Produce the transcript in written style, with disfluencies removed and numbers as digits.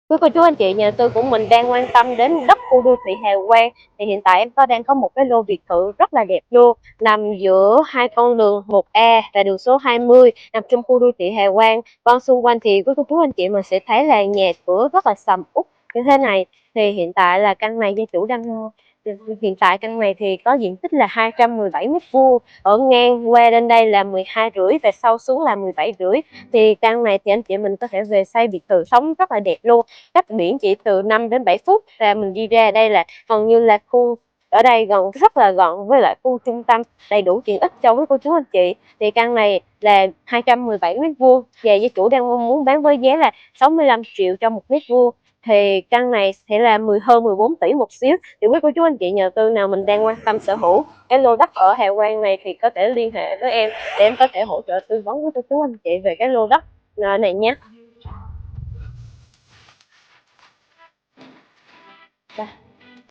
Với cô chú anh chị, nhà đầu tư của mình đang quan tâm đến đất khu đô thị Hà Quang. Thì hiện tại em đang có một cái lô biệt thự rất là đẹp luôn, nằm giữa hai con đường 1A và đường số 20, nằm trong khu đô thị Hà Quang. Còn xung quanh thì với cô chú anh chị mình sẽ thấy là nhà cửa rất là sầm uất như thế này. Thì hiện tại là căn này gia chủ đang hiện tại căn này thì có diện tích là 217 m², ở ngang qua lên đây là 12,5 và sau xuống là 17,5. Thì căn này thì anh chị mình có thể về xây biệt thự sống rất là đẹp luôn, cách biển chỉ từ 5 đến 7 phút là mình đi ra. Đây là gần như là khu ở đây gần, rất là gần với lại khu trung tâm, đầy đủ tiện ích cho với cô chú anh chị. Thì căn này là 217 m² và gia chủ đang muốn bán với giá là 65 triệu cho 1 m². Thì căn này sẽ là hơn 14 tỷ một xíu. Thì với cô chú anh chị nhà đầu tư nào mình đang quan tâm sở hữu cái lô đất ở Hà Quang này thì có thể liên hệ với em để em có thể hỗ trợ tư vấn với cô chú anh chị về cái lô đất này nhé. Đây.